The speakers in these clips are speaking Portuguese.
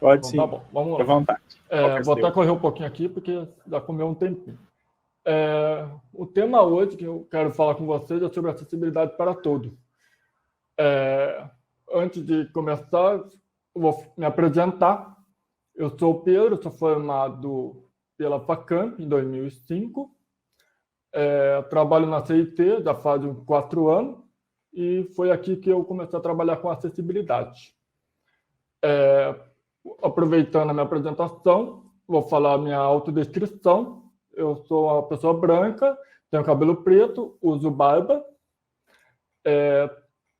Pode Então, sim. tá bom, vamos lá. À vontade. Vou até correr um pouquinho aqui, porque já comeu um tempinho. O tema hoje que eu quero falar com vocês é sobre acessibilidade para todos. Antes de começar, eu vou me apresentar. Eu sou o Pedro, sou formado pela Facamp em 2005. Trabalho na CIT já faz 4 anos e foi aqui que eu comecei a trabalhar com acessibilidade. Aproveitando a minha apresentação, vou falar a minha autodescrição. Eu sou uma pessoa branca, tenho cabelo preto, uso barba.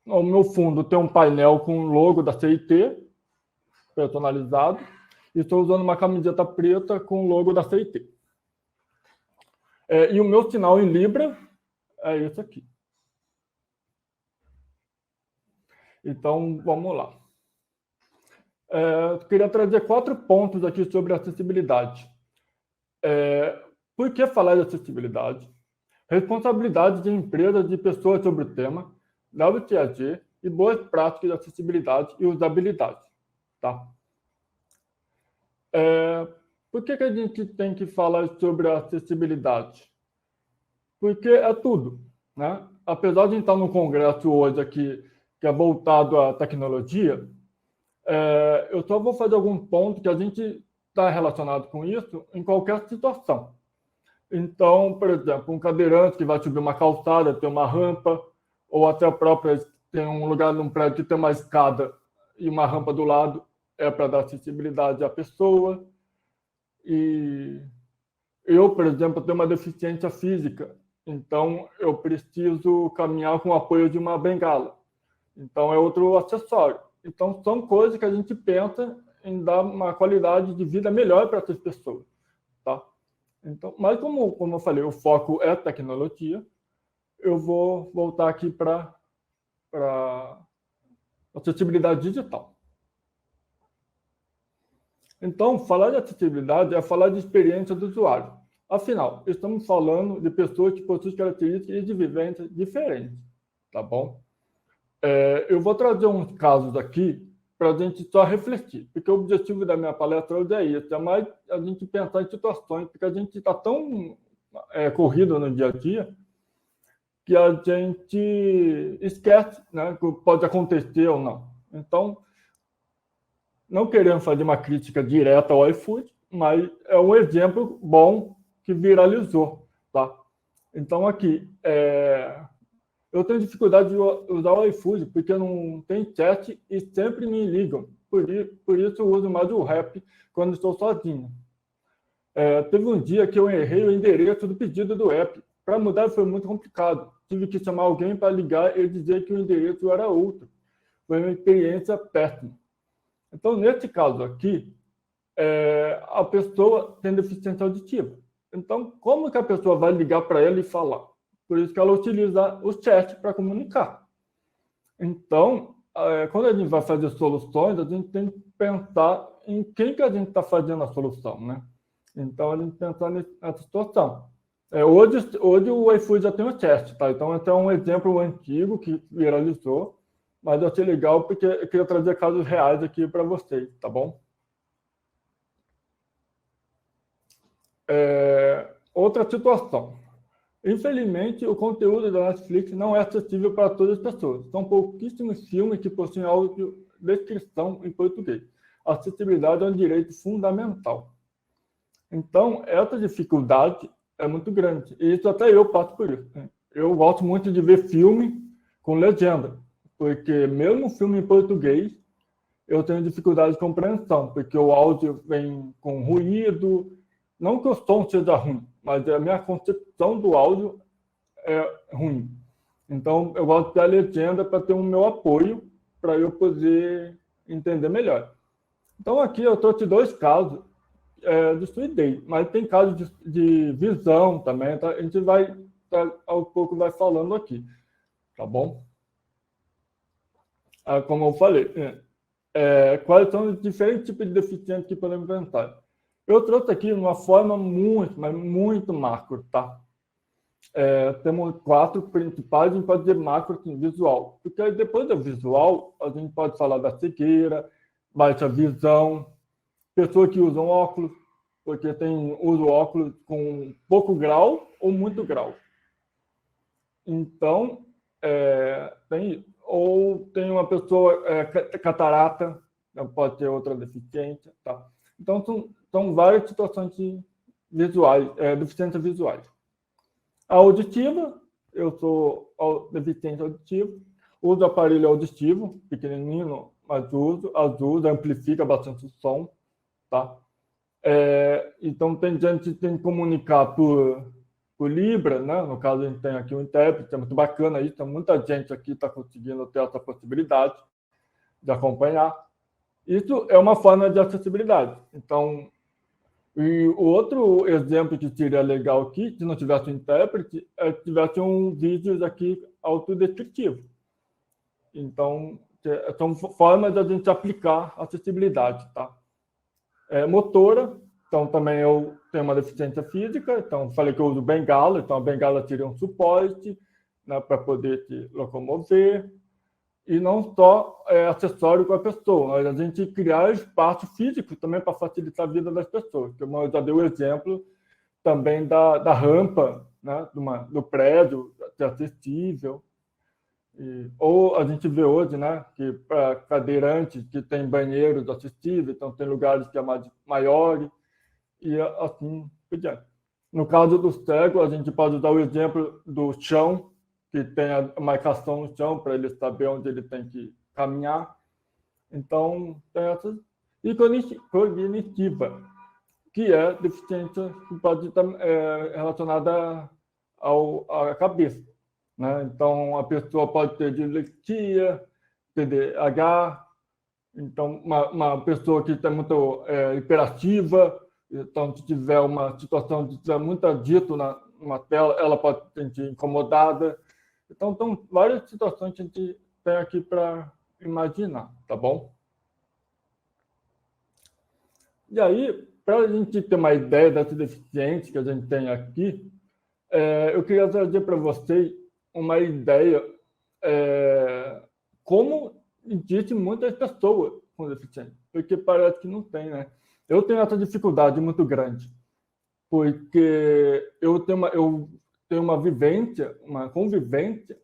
No meu fundo tem um painel com o logo da CIT, personalizado, e estou usando uma camiseta preta com o logo da CIT. E o meu sinal em Libra é esse aqui. Então, vamos lá. Eu queria trazer 4 pontos aqui sobre acessibilidade. Por que falar de acessibilidade? Responsabilidade de empresas e de pessoas sobre o tema, WCAG e boas práticas de acessibilidade e usabilidade. Tá? Por que a gente tem que falar sobre a acessibilidade? Porque é tudo, né? Apesar de a gente estar no congresso hoje aqui, que é voltado à tecnologia, eu só vou fazer algum ponto que a gente está relacionado com isso em qualquer situação. Então, por exemplo, um cadeirante que vai subir uma calçada, tem uma rampa, ou até a própria, tem um lugar num prédio que tem uma escada e uma rampa do lado, é para dar acessibilidade à pessoa. E eu, por exemplo, tenho uma deficiência física, então eu preciso caminhar com o apoio de uma bengala. Então, é outro acessório. Então, são coisas que a gente pensa em dar uma qualidade de vida melhor para essas pessoas. Tá? Então, mas como eu falei, o foco é tecnologia, eu vou voltar aqui para acessibilidade digital. Então, falar de acessibilidade é falar de experiência do usuário. Afinal, estamos falando de pessoas que possuem características de vivência diferentes. Tá bom? Eu vou trazer uns casos aqui para a gente só refletir, porque o objetivo da minha palestra hoje é isso, é mais a gente pensar em situações, porque a gente está tão corrido no dia a dia que a gente esquece, né, que pode acontecer ou não. Então, não querendo fazer uma crítica direta ao iFood, mas é um exemplo bom que viralizou. Tá? Então, aqui, eu tenho dificuldade de usar o iFood porque não tem chat e sempre me ligam. Por isso eu uso mais o Rap quando estou sozinho. Teve um dia que eu errei o endereço do pedido do app. Para mudar foi muito complicado. Tive que chamar alguém para ligar e dizer que o endereço era outro. Foi uma experiência péssima. Então, nesse caso aqui, a pessoa tem deficiência auditiva. Então, como que a pessoa vai ligar para ela e falar? Por isso que ela utiliza o chat para comunicar. Então, quando a gente vai fazer soluções, a gente tem que pensar em quem que a gente está fazendo a solução, né? Então, a gente pensar nessa situação. Hoje o iFood já tem o chat, tá? Então, esse é um exemplo antigo que viralizou, mas eu achei legal porque eu queria trazer casos reais aqui para vocês, tá bom? Outra situação. Infelizmente, o conteúdo da Netflix não é acessível para todas as pessoas. São pouquíssimos filmes que possuem audiodescrição em português. A acessibilidade é um direito fundamental. Então, essa dificuldade é muito grande. E isso até eu passo por isso. Eu gosto muito de ver filme com legenda, porque mesmo filme em português, eu tenho dificuldade de compreensão, porque o áudio vem com ruído. Não que o som seja ruim, mas a minha concepção do áudio é ruim. Então, eu gosto da legenda para ter o meu apoio, para eu poder entender melhor. Então, aqui eu trouxe 2 casos de Suidei, mas tem casos de visão também, tá? A gente vai, aos poucos, vai falando aqui, tá bom? Como eu falei, quais são os diferentes tipos de deficiências que podemos enfrentar? Eu trouxe aqui uma forma muito, mas muito macro, tá? Temos 4 principais, a gente pode dizer macro, assim, visual. Porque depois do visual, a gente pode falar da cegueira, baixa visão, pessoas que usam óculos, porque usa óculos com pouco grau ou muito grau. Então, tem uma pessoa catarata, pode ter outra deficiência. Tá? Então, são várias situações visuais, deficiências visuais. A auditiva, eu sou deficiente auditiva, uso aparelho auditivo, pequenininho, mas ajuda, amplifica bastante o som. Tá? Então, tem gente que tem que comunicar por Libra, né? No caso, a gente tem aqui um intérprete, é muito bacana isso, muita gente aqui está conseguindo ter essa possibilidade de acompanhar. Isso é uma forma de acessibilidade. Então, e o outro exemplo que seria legal aqui, se não tivesse um intérprete, é que tivesse um vídeo aqui autodescritivo. Então, são formas de a gente aplicar acessibilidade, tá? Motora, então também eu tenho uma deficiência física, então falei que eu uso bengala, então a bengala teria um suporte, né, para poder se locomover, e não só acessório com a pessoa, mas a gente criar espaço físico também para facilitar a vida das pessoas. Como eu já dei o exemplo também da rampa, né, do prédio, ser acessível. Ou a gente vê hoje, né, que para cadeirante que tem banheiros acessíveis, então tem lugares que é maiores, e assim por diante. No caso do cego, a gente pode dar o exemplo do chão, que tem a marcação no chão para ele saber onde ele tem que caminhar. Então, tem essa. E cognitiva, que é deficiência que pode estar relacionada à cabeça. Né? Então, a pessoa pode ter dislexia, TDAH, então, uma pessoa que está muito hiperativa, então, se tiver uma situação de ter muito dito numa tela, ela pode se sentir incomodada. Então, são várias situações que a gente tem aqui para imaginar, tá bom? E aí, para a gente ter uma ideia dessa deficiência que a gente tem aqui, eu queria trazer para vocês uma ideia como existe muitas pessoas com deficiência, porque parece que não tem, né? Eu tenho essa dificuldade muito grande, porque eu tenho uma vivência, uma convivência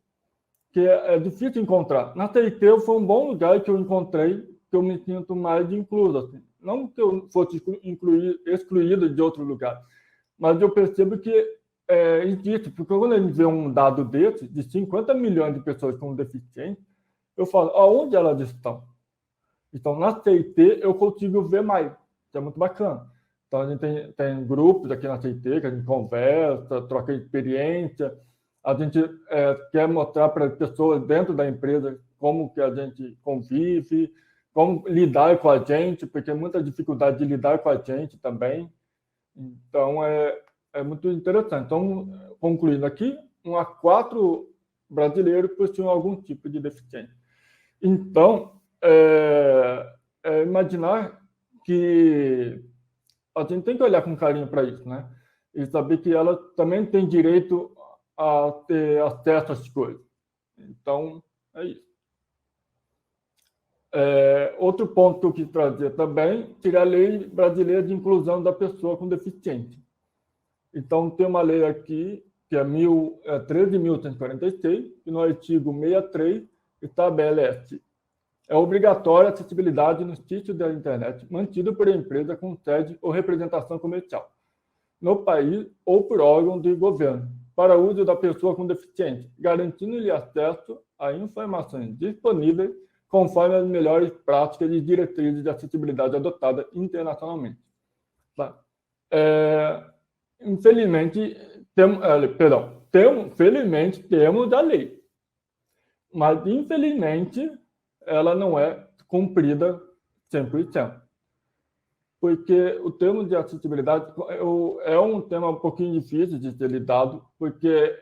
que é difícil encontrar. Na TIT foi um bom lugar que eu encontrei, que eu me sinto mais incluso. Assim. Não que eu fosse excluído de outro lugar, mas eu percebo que existe, porque quando a gente vê um dado desse, de 50 milhões de pessoas com deficiência, eu falo, aonde elas estão? Então, na TIT, eu consigo ver mais, que é muito bacana. Então, a gente tem grupos aqui na TIT que a gente conversa, troca experiência, a gente quer mostrar para as pessoas dentro da empresa como que a gente convive, como lidar com a gente, porque tem muita dificuldade de lidar com a gente também. Então, é muito interessante. Então, concluindo aqui, 1 a 4 brasileiros possuem algum tipo de deficiência. Então, imaginar que a gente tem que olhar com carinho para isso, né? E saber que ela também tem direito a ter acesso às coisas. Então, é isso. Outro ponto que eu quis trazer também seria a Lei Brasileira de Inclusão da Pessoa com Deficiência. Então, tem uma lei aqui, que é 13.146, e no artigo 63 estabelece obrigatória a acessibilidade no sítio da internet mantido por empresa com sede ou representação comercial no país ou por órgão de governo, para uso da pessoa com deficiência, garantindo-lhe acesso a informações disponíveis conforme as melhores práticas e diretrizes de acessibilidade adotadas internacionalmente. Tá? Infelizmente, felizmente temos a lei, mas infelizmente ela não é cumprida 100%. Porque o termo de acessibilidade é um tema um pouquinho difícil de ser lidado, porque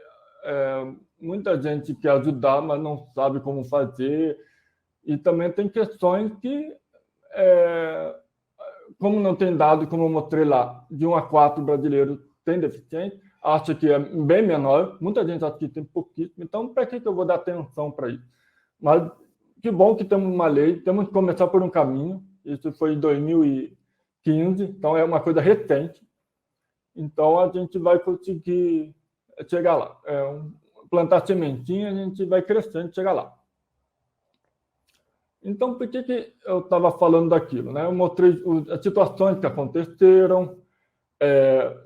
muita gente quer ajudar, mas não sabe como fazer, e também tem questões que, como não tem dado, como eu mostrei lá, de 1 a 4 brasileiros têm deficiência, acha que é bem menor, muita gente acha que tem pouquíssimo, então para que eu vou dar atenção para isso? Mas que bom que temos uma lei, temos que começar por um caminho, isso foi em 2000 15, então é uma coisa recente. Então, a gente vai conseguir chegar lá. Plantar sementinha, a gente vai crescendo e chegar lá. Então, por que eu estava falando daquilo? Né? Eu mostrei as situações que aconteceram,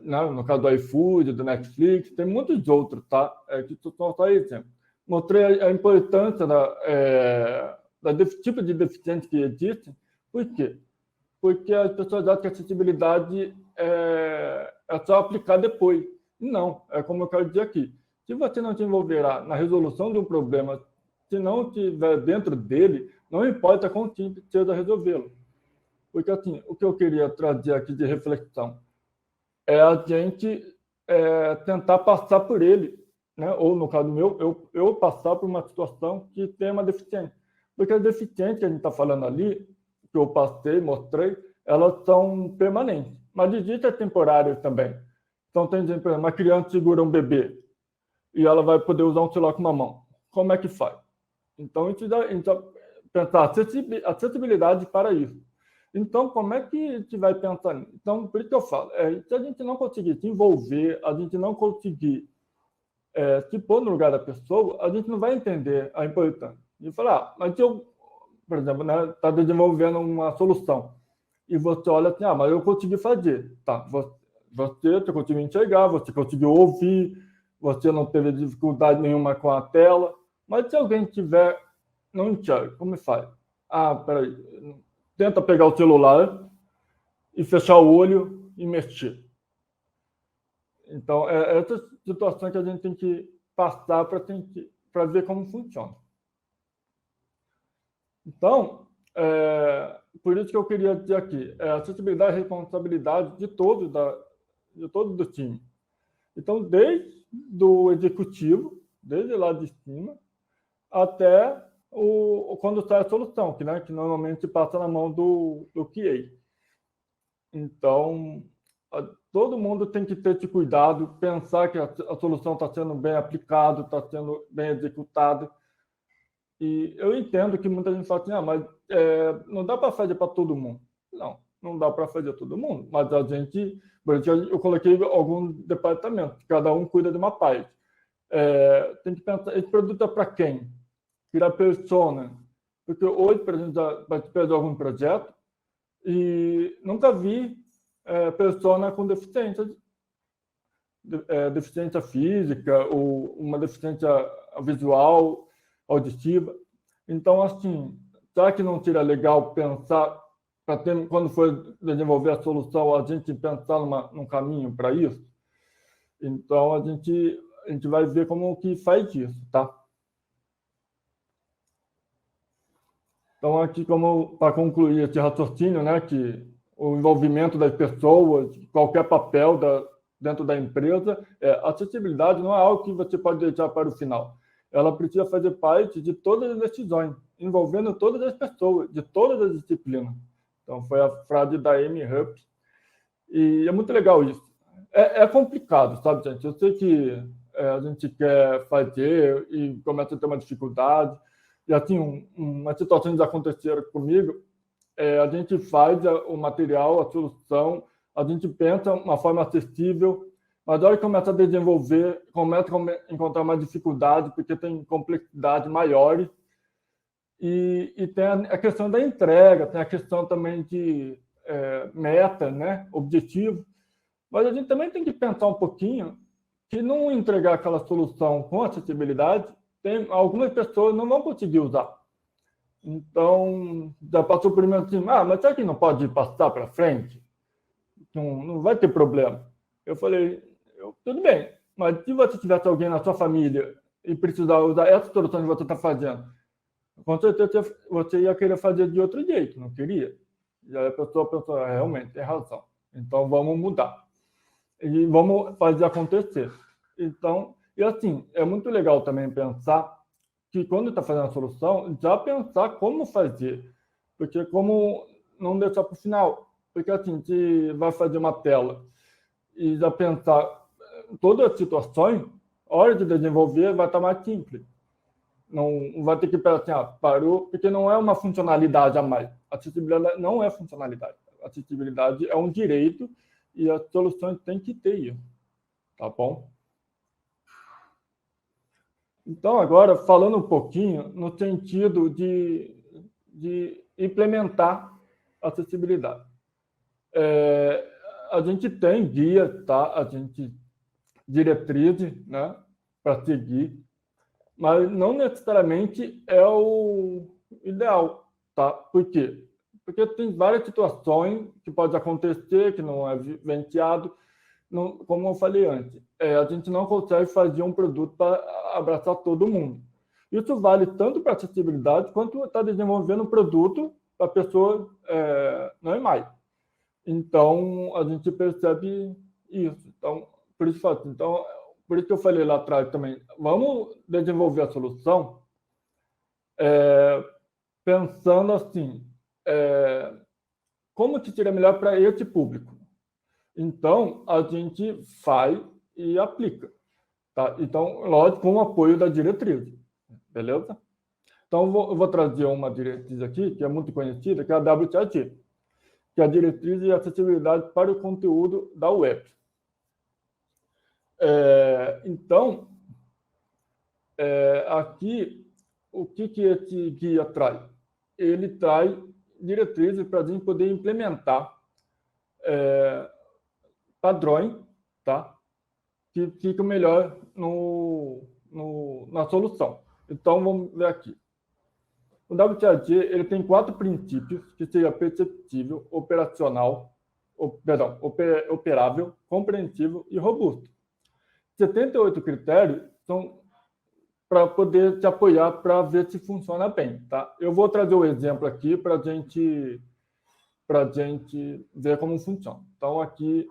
no caso do iFood, do Netflix, tem muitos outros, tá? Que são só exemplos. Mostrei a importância do tipo de deficiência que existe. Por quê? Porque as pessoas acham que a acessibilidade é só aplicar depois. Não, é como eu quero dizer aqui. Se você não se envolverá na resolução de um problema, se não estiver dentro dele, não importa quão simples seja resolvê-lo. Porque, assim, o que eu queria trazer aqui de reflexão é a gente tentar passar por ele, né? Ou, no caso meu, eu passar por uma situação que tem uma deficiência. Porque as deficiências que a gente está falando ali, que eu passei, mostrei, elas são permanentes. Mas existe as temporárias também. Então, tem, por exemplo, uma criança segura um bebê e ela vai poder usar um celular com uma mão. Como é que faz? Então, a gente vai pensar acessibilidade para isso. Então, como é que a gente vai pensar nisso? Então, por isso que eu falo, se a gente não conseguir se envolver, a gente não conseguir se pôr no lugar da pessoa, a gente não vai entender a importância. E falar, mas eu, por exemplo, está desenvolvendo uma solução e você olha assim, mas eu consegui fazer. Tá, você conseguiu enxergar, você conseguiu ouvir, você não teve dificuldade nenhuma com a tela, mas se alguém não enxerga, como faz? Peraí, tenta pegar o celular e fechar o olho e mexer. Então, essa situação que a gente tem que passar para ver como funciona. Então, por isso que eu queria dizer aqui, a acessibilidade é responsabilidade de todos do time. Então, desde o executivo, desde lá de cima, até quando sai a solução, que normalmente passa na mão do QA. Então, todo mundo tem que ter esse cuidado, pensar que a solução está sendo bem aplicada, está sendo bem executada. E eu entendo que muita gente fala assim, mas não dá para fazer para todo mundo. Não dá para fazer todo mundo, mas a gente, eu coloquei alguns departamentos, cada um cuida de uma parte. Tem que pensar, esse produto é para quem? Criar persona. Porque hoje, por exemplo, já participei de algum projeto e nunca vi persona com deficiência física ou uma deficiência visual, auditiva. Então, assim, será que não seria legal pensar, quando for desenvolver a solução, a gente pensar num caminho para isso? Então, a gente vai ver como que faz isso, tá? Então, aqui, para concluir esse raciocínio, que o envolvimento das pessoas, qualquer papel dentro da empresa, a acessibilidade não é algo que você pode deixar para o final. Ela precisa fazer parte de todas as decisões, envolvendo todas as pessoas, de todas as disciplinas. Então, foi a frase da Amy Rupp. E é muito legal isso. É complicado, sabe, gente? Eu sei que a gente quer fazer e começa a ter uma dificuldade. E, assim, umas situações aconteceram comigo. A gente faz o material, a solução, a gente pensa uma forma acessível, mas na hora que começa a desenvolver, começa a encontrar mais dificuldade, porque tem complexidade maiores. E tem a questão da entrega, tem a questão também de meta, objetivo. Mas a gente também tem que pensar um pouquinho que não entregar aquela solução com acessibilidade, algumas pessoas não vão conseguir usar. Então, já passou por mim assim, mas será que não pode passar para frente? Não vai ter problema. Eu falei, tudo bem, mas se você tivesse alguém na sua família e precisar usar essa solução que você está fazendo, com certeza você ia querer fazer de outro jeito, não queria? E aí a pessoa pensou, realmente, tem razão. Então, vamos mudar. E vamos fazer acontecer. Então, e assim, é muito legal também pensar que quando está fazendo a solução, já pensar como fazer. Porque como não deixar para o final. Porque assim, se vai fazer uma tela e já pensar todas as situações, a hora de desenvolver vai estar mais simples. Não vai ter que pensar assim, parou, porque não é uma funcionalidade a mais. A acessibilidade não é funcionalidade. acessibilidade é um direito e as soluções têm que ter isso, tá bom? Então, agora, falando um pouquinho no sentido de implementar a acessibilidade. A gente tem guia, tá? A gente diretrizes, né, para seguir, mas não necessariamente é o ideal, tá? Por quê? Porque tem várias situações que pode acontecer, que não é vivenciado, não, como eu falei antes, a gente não consegue fazer um produto para abraçar todo mundo. Isso vale tanto para acessibilidade quanto está desenvolvendo um produto para pessoas normais. Então, a gente percebe isso. Então, por isso que eu falei lá atrás também, vamos desenvolver a solução pensando assim, como que seria melhor para esse público? Então, a gente faz e aplica. Tá? Então, lógico, com o apoio da diretriz. Beleza? Então, eu vou trazer uma diretriz aqui, que é muito conhecida, que é a WCAG, que é a Diretriz de Acessibilidade para o Conteúdo da Web. Então, aqui, o que esse guia traz? Ele traz diretrizes para a gente poder implementar padrões, tá? Que ficam melhor na solução. Então, vamos ver aqui. O WCAG ele tem 4 princípios, que seria perceptível, operável, compreensível e robusto. 78 critérios são para poder te apoiar para ver se funciona bem. Tá? Eu vou trazer o exemplo aqui para a gente ver como funciona. Então, aqui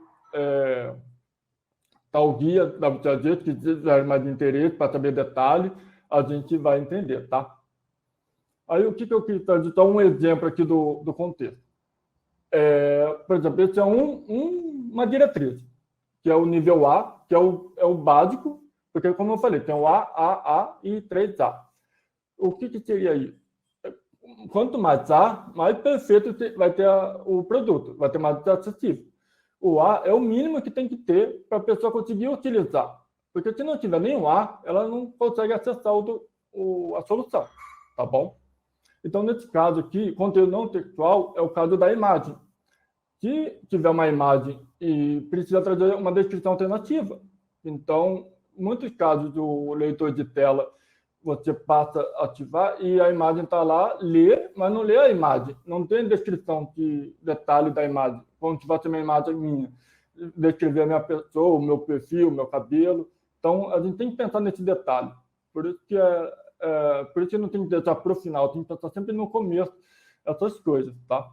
está o guia da WCAG, que tiver mais interesse para saber detalhe, a gente vai entender, tá? Aí, o que eu quis trazer? Então, um exemplo aqui do contexto. Por exemplo, esse é uma diretriz, que é o nível A, que é o básico, porque, como eu falei, tem o A e 3A. O que seria isso? Quanto mais A, mais perfeito vai ter o produto, vai ter mais acessível. O A é o mínimo que tem que ter para a pessoa conseguir utilizar. Porque se não tiver nenhum A, ela não consegue acessar a solução, tá bom? Então, nesse caso aqui, conteúdo não textual é o caso da imagem. Se tiver uma imagem e precisa trazer uma descrição alternativa, então, em muitos casos do leitor de tela, você passa a ativar e a imagem está lá, lê, mas não lê a imagem. Não tem descrição de detalhe da imagem. Como se tivesse uma imagem minha, descrever a minha pessoa, o meu perfil, o meu cabelo. Então, a gente tem que pensar nesse detalhe. Por isso que não tem que deixar para o final, tem que pensar sempre no começo, essas coisas, tá?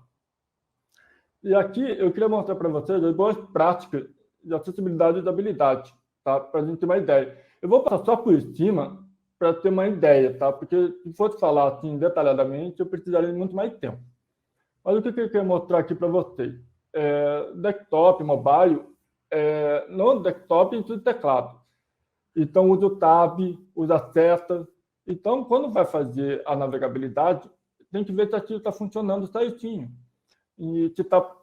E aqui eu queria mostrar para vocês as boas práticas de acessibilidade e usabilidade, tá? Para a gente ter uma ideia. Eu vou passar só por cima para ter uma ideia, tá? Porque se fosse falar assim detalhadamente, eu precisaria de muito mais tempo. Mas o que eu queria mostrar aqui para vocês? Desktop, mobile, no desktop a gente usa teclado. Então, usa o tab, usa a seta. Então, quando vai fazer a navegabilidade, tem que ver se aquilo está funcionando certinho. E se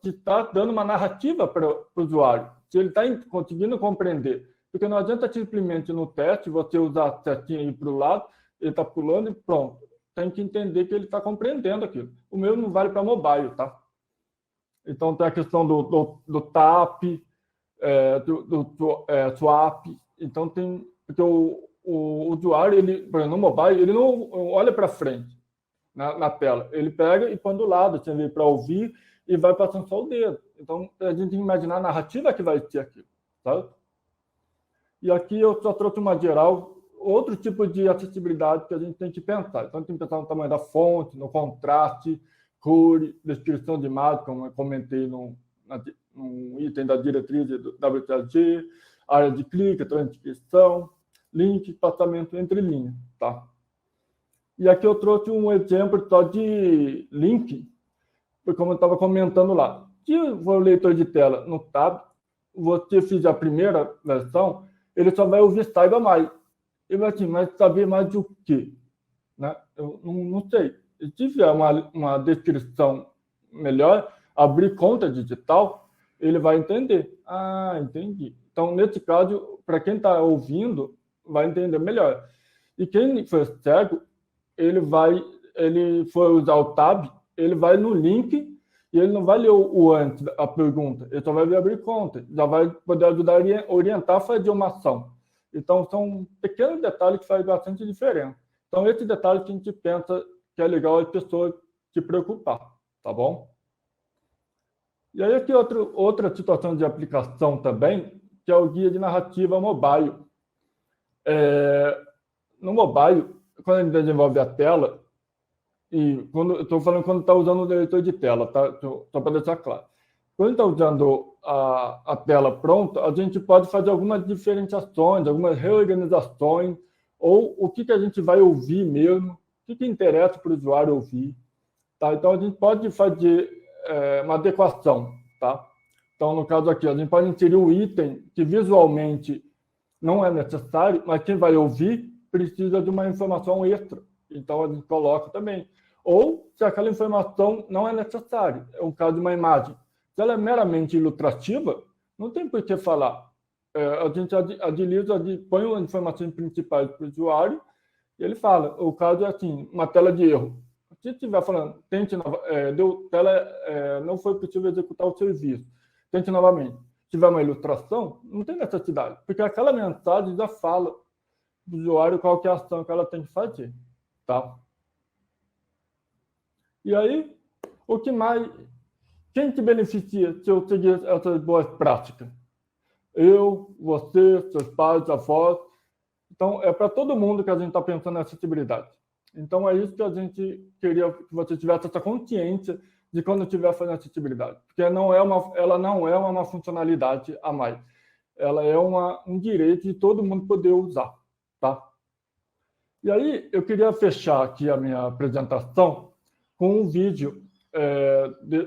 está dando uma narrativa para o usuário, se ele está conseguindo compreender. Porque não adianta simplesmente no teste você usar a setinha aí para o lado, ele está pulando e pronto. Tem que entender que ele está compreendendo aquilo. O mesmo não vale para mobile, tá? Então, tem a questão do tap, swap. Então, tem... Porque o usuário, por exemplo, no mobile, ele não olha para frente na tela. Ele pega e põe do lado, assim, para ouvir, e vai passando só o dedo. Então, a gente tem que imaginar a narrativa que vai ter aqui, tá? E aqui eu só trouxe uma geral, outro tipo de acessibilidade que a gente tem que pensar. Então, tem que pensar no tamanho da fonte, no contraste, cor, descrição de imagem, como eu comentei no item da diretriz do WCAG, área de clique, transcrição, link, espaçamento entre linhas, tá? E aqui eu trouxe um exemplo só de link, como eu estava comentando lá. Se for o leitor de tela no tab, você fizer a primeira versão, ele só vai ouvir saiba mais. Ele vai assim, mas saber mais do quê? Né? Eu não sei. Se tiver uma descrição melhor, abrir conta digital, ele vai entender. Ah, entendi. Então, nesse caso, para quem está ouvindo, vai entender melhor. E quem for cego, ele for usar o tab, ele vai no link e ele não vai ler o antes, a pergunta. Ele só vai ver abrir conta. Já vai poder ajudar a orientar a fazer uma ação. Então, são pequenos detalhes que fazem bastante diferença. Então, esse detalhe que a gente pensa que é legal a pessoa se preocupar, tá bom? E aí, aqui outra situação de aplicação também, que é o guia de narrativa mobile. No mobile, quando a gente desenvolve a tela, e eu estou falando quando está usando o leitor de tela, tá? Só para deixar claro. Quando está usando a tela pronta, a gente pode fazer algumas diferenciações, algumas reorganizações, ou o que a gente vai ouvir mesmo, o que interessa para o usuário ouvir. Tá? Então, a gente pode fazer uma adequação. Tá? Então, no caso aqui, a gente pode inserir um item que visualmente não é necessário, mas quem vai ouvir precisa de uma informação extra. Então, a gente coloca também. Ou, se aquela informação não é necessária, é um caso de uma imagem. Se ela é meramente ilustrativa, não tem por que falar. A gente põe as informações principais para o usuário e ele fala. O caso é assim, uma tela de erro. Se estiver falando, não foi possível executar o serviço, tente novamente. Se tiver uma ilustração, não tem necessidade, porque aquela mensagem já fala do usuário qual que é a ação que ela tem que fazer. Tá? E aí, o que mais... Quem te beneficia se eu seguir essas boas práticas? Eu, você, seus pais, avós. Então, é para todo mundo que a gente está pensando na acessibilidade. Então, é isso que a gente queria que você tivesse essa consciência de quando estiver fazendo acessibilidade. Porque ela não é uma funcionalidade a mais. Ela é um direito de todo mundo poder usar. Tá? E aí, eu queria fechar aqui a minha apresentação com um vídeo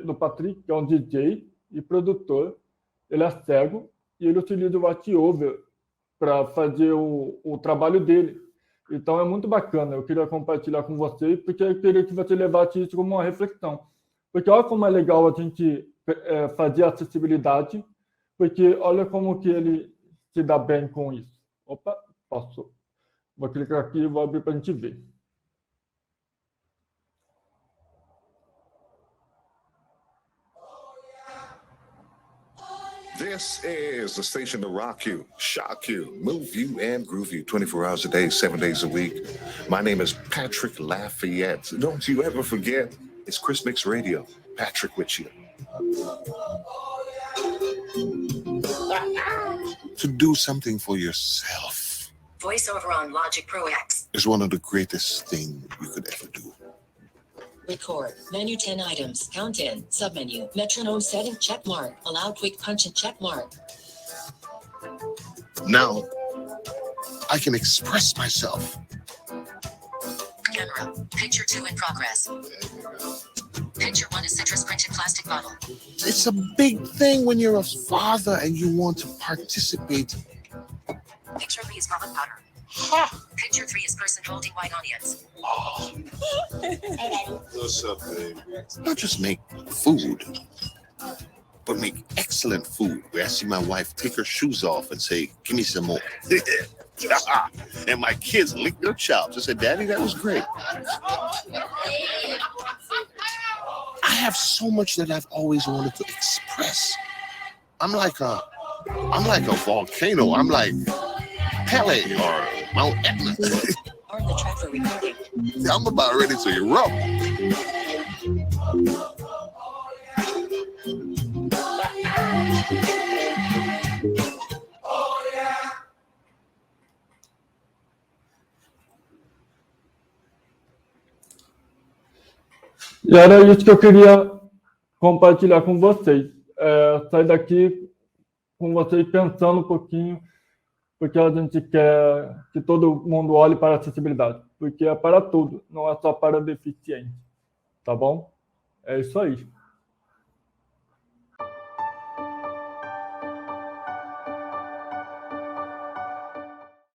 do Patrick, que é um DJ e produtor. Ele é cego e ele utiliza o VoiceOver para fazer o trabalho dele. Então, é muito bacana. Eu queria compartilhar com você, porque eu queria que você levasse isso como uma reflexão. Porque olha como é legal a gente fazer acessibilidade, porque olha como que ele se dá bem com isso. Opa, passou. Vou clicar aqui e vou abrir para a gente ver. This is the station to rock you, shock you, move you, and groove you 24 hours a day, 7 days a week. My name is Patrick Lafayette. Don't you ever forget, it's Chris Mix Radio. Patrick with you. To do something for yourself. VoiceOver on Logic Pro X is one of the greatest things you could ever do. Record. Menu 10 items. Count in. Submenu. Metronome setting. Check mark. Allow quick punch and check mark. Now, I can express myself. Camera. Picture 2 in progress. Picture 1 is citrus printed plastic bottle. It's a big thing when you're a father and you want to participate. Picture 3 is garlic powder. Ha! Picture 3 is person holding white onions. Oh. What's up, babe? Not just make food, but make excellent food. Where I see my wife take her shoes off and say, "Give me some more." And my kids lick their chops. I said, "Daddy, that was great." I have so much that I've always wanted to express. I'm like a volcano. I'm like Pele or Mount Etna. Arm the track for recording. I'm about ready to erupt. E era isso que eu queria compartilhar com vocês. Sair daqui com vocês pensando um pouquinho, porque a gente quer que todo mundo olhe para a acessibilidade, porque é para tudo, não é só para deficiente. Tá bom? É isso aí.